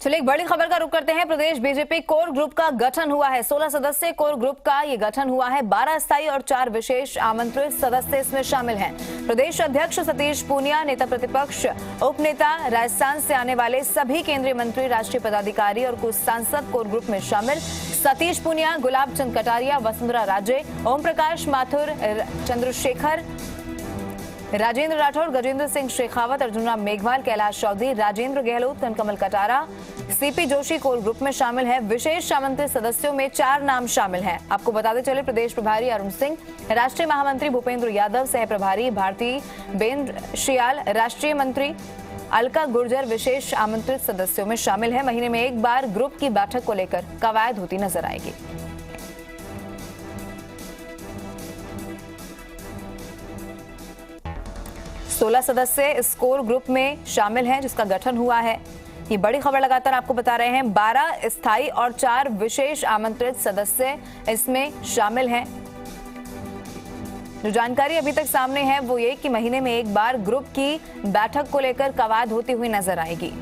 चलिए एक बड़ी खबर का रुख करते हैं। प्रदेश बीजेपी कोर ग्रुप का गठन हुआ है। 16 सदस्य कोर ग्रुप का ये गठन हुआ है। 12 स्थायी और 4 विशेष आमंत्रित सदस्य इसमें शामिल हैं। प्रदेश अध्यक्ष सतीश पूनिया, नेता प्रतिपक्ष, उपनेता, राजस्थान से आने वाले सभी केंद्रीय मंत्री, राष्ट्रीय पदाधिकारी और कुछ सांसद कोर ग्रुप में शामिल। Satish Poonia, Gulab Chand Kataria, Vasundhara Raje, Om Prakash Mathur, Chandrashekhar, Rajendra Rathore, Gajendra Singh Shekhawat, Arjun Ram Meghwal, Kailash Choudhary, Rajendra Gehlot, Kanakmal Katara, CP Joshi core group में शामिल है। विशेष आमंत्रित सदस्यों में 4 नाम शामिल हैं। आपको बताते चले, प्रदेश प्रभारी अरुण सिंह, राष्ट्रीय महामंत्री भूपेंद्र यादव, सह प्रभारी भारती बेन शियाल, राष्ट्रीय मंत्री अलका गुर्जर विशेष आमंत्रित सदस्यों में शामिल है। महीने में एक बार ग्रुप की बैठक को लेकर कवायद होती नजर आएगी। सोलह सदस्य इस कोर ग्रुप में शामिल हैं जिसका गठन हुआ है। ये बड़ी खबर लगातार आपको बता रहे हैं। 12 स्थायी और 4 विशेष आमंत्रित सदस्य इसमें शामिल हैं। जो जानकारी अभी तक सामने है वो ये कि महीने में एक बार ग्रुप की बैठक को लेकर कवायद होती हुई नजर आएगी।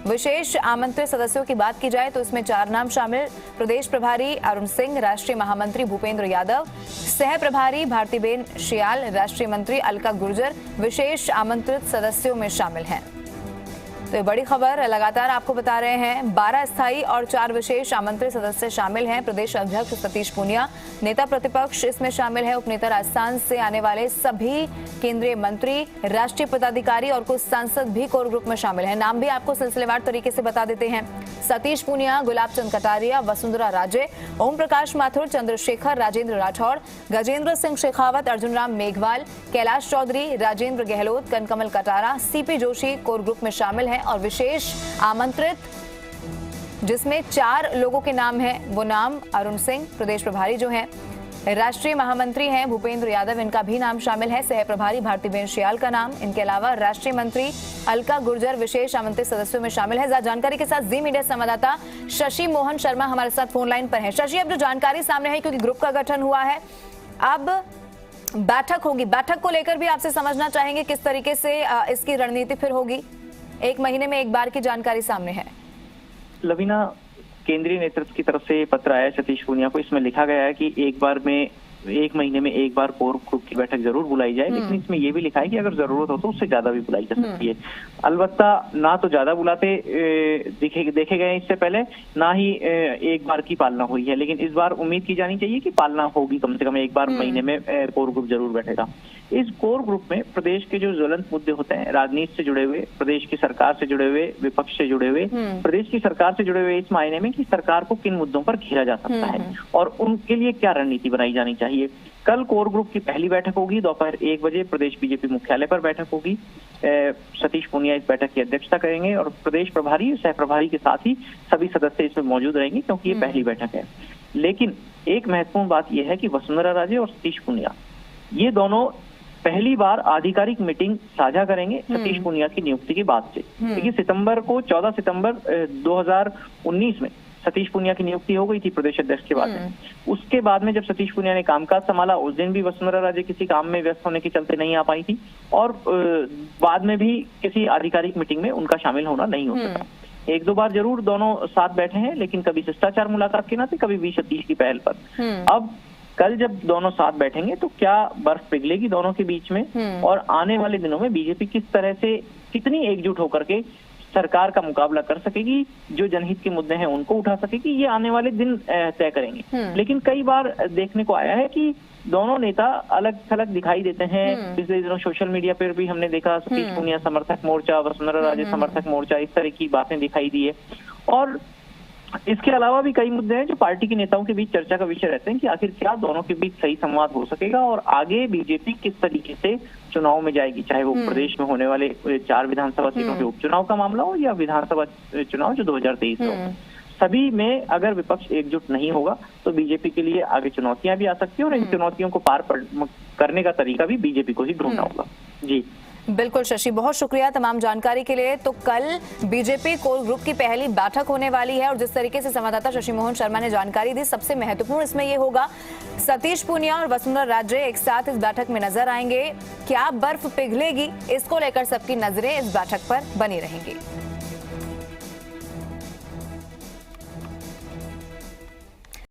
विशेष आमंत्रित सदस्यों की बात की जाए तो इसमें 4 नाम शामिल। प्रदेश प्रभारी अरुण सिंह, राष्ट्रीय महामंत्री भूपेंद्र यादव, सह प्रभारी भारतीबेन शियाल, राष्ट्रीय मंत्री अलका गुर्जर विशेष आमंत्रित सदस्यों में शामिल हैं। तो ये बड़ी खबर लगातार आपको बता रहे हैं। 12 स्थायी और 4 विशेष आमंत्रित सदस्य शामिल हैं। प्रदेश अध्यक्ष सतीश पूनिया, नेता प्रतिपक्ष इसमें शामिल है। उपनेता, राजस्थान से आने वाले सभी केंद्रीय मंत्री, राष्ट्रीय पदाधिकारी और कुछ सांसद भी कोर ग्रुप में शामिल हैं। नाम भी आपको सिलसिलेवार तरीके से बता देते हैं। Satish Poonia, Gulab Chand Kataria, Vasundhara Raje, Om Prakash Mathur, Chandrashekhar, Rajendra Rathore, Gajendra Singh Shekhawat, Arjun Ram Meghwal, Kailash Choudhary, Rajendra Gehlot, Kanakmal Katara, CP Joshi core group में शामिल हैं। और विशेष आमंत्रित जिसमें 4 लोगों के नाम हैं, वो नाम अरुण सिंह प्रदेश प्रभारी जो हैं, राष्ट्रीय महामंत्री हैं भूपेंद्र यादव, इनका भी नाम शामिल है। सह प्रभारी भारतीबेन शियाल का नाम, इनके अलावा राष्ट्रीय मंत्री अलका गुर्जर विशेष आमंत्रित सदस्यों में शामिल है। जानकारी के साथ जी मीडिया संवाददाता शशि मोहन शर्मा हमारे साथ फोन लाइन पर है। शशि, अब जो जानकारी सामने है, क्योंकि ग्रुप का गठन हुआ है, अब बैठक होगी, बैठक को लेकर भी आपसे समझना चाहेंगे किस तरीके से इसकी रणनीति फिर होगी। एक महीने में एक बार की जानकारी सामने है। लवीना, केंद्रीय नेतृत्व की तरफ से पत्र आया सतीश पूनिया को। इसमें लिखा गया है कि एक महीने में एक बार कोर ग्रुप की बैठक जरूर बुलाई जाए, लेकिन इसमें यह भी लिखा है कि अगर जरूरत हो तो उससे ज्यादा भी बुलाई जा सकती है। अलबत्ता ना तो ज्यादा बुलाते देखे गए इससे पहले, ना ही एक बार की पालना हुई है, लेकिन इस बार उम्मीद की जानी चाहिए कि पालना होगी। कम से कम एक बार महीने में कोर ग्रुप जरूर बैठेगा। इस कोर ग्रुप में प्रदेश के जो ज्वलंत मुद्दे होते हैं, राजनीति से जुड़े हुए, प्रदेश की सरकार से जुड़े हुए, विपक्ष से जुड़े हुए, प्रदेश की सरकार से जुड़े हुए इस मायने में कि सरकार को किन मुद्दों पर घेरा जा सकता है और उनके लिए क्या रणनीति बनाई जानी चाहिए। कल कोर ग्रुप की पहली बैठक होगी। दोपहर 1 बजे प्रदेश बीजेपी मुख्यालय पर बैठक होगी। सतीश पूनिया इस बैठक की अध्यक्षता करेंगे और प्रदेश प्रभारी, सह प्रभारी के साथ ही सभी सदस्य इसमें मौजूद रहेंगे, क्योंकि ये पहली बैठक है। लेकिन एक महत्वपूर्ण बात यह है कि वसुंधरा राजे और सतीश पूनिया ये दोनों पहली बार आधिकारिक मीटिंग साझा करेंगे सतीश पूनिया की नियुक्ति के बाद से। देखिए, 14 सितंबर 2019 में सतीश पूनिया की नियुक्ति हो गई थी प्रदेश अध्यक्ष के बाद में। उसके बाद में जब सतीश पूनिया ने कामकाज संभाला, उस दिन भी वसुंधरा राजे किसी काम में व्यस्त होने के चलते नहीं आ पाई थी और बाद में भी किसी आधिकारिक मीटिंग में उनका शामिल होना नहीं हो सका। 1-2 बार जरूर दोनों साथ बैठे हैं, लेकिन कभी शिष्टाचार मुलाकात के नाते, कभी भी सतीश की पहल पर। अब कल जब दोनों साथ बैठेंगे तो क्या बर्फ पिघलेगी दोनों के बीच में, और आने वाले दिनों में बीजेपी किस तरह से, कितनी एकजुट होकर के सरकार का मुकाबला कर सकेगी, जो जनहित के मुद्दे हैं उनको उठा सकेगी, ये आने वाले दिन तय करेंगे। लेकिन कई बार देखने को आया है कि दोनों नेता अलग थलग दिखाई देते हैं। पिछले दिनों सोशल मीडिया पर भी हमने देखा सतीश पूनिया समर्थक मोर्चा, वसुंधरा राजे समर्थक मोर्चा, इस तरह की बातें दिखाई दी है। और इसके अलावा भी कई मुद्दे हैं जो पार्टी के नेताओं के बीच चर्चा का विषय रहते हैं कि आखिर क्या दोनों के बीच सही संवाद हो सकेगा और आगे बीजेपी किस तरीके से चुनाव में जाएगी, चाहे वो प्रदेश में होने वाले 4 विधानसभा सीटों के उपचुनाव का मामला हो या विधानसभा चुनाव जो 2023 में हो। सभी में अगर विपक्ष एकजुट नहीं होगा तो बीजेपी के लिए आगे चुनौतियां भी आ सकती है और इन चुनौतियों को पार करने का तरीका भी बीजेपी को ही ढूंढना होगा। जी बिल्कुल शशि, बहुत शुक्रिया तमाम जानकारी के लिए। तो कल बीजेपी कोर ग्रुप की पहली बैठक होने वाली है और जिस तरीके से संवाददाता शशि मोहन शर्मा ने जानकारी दी, सबसे महत्वपूर्ण इसमें ये होगा सतीश पूनिया और वसुंधरा राजे एक साथ इस बैठक में नजर आएंगे। क्या बर्फ पिघलेगी, इसको लेकर सबकी नजरें इस बैठक पर बनी रहेंगी।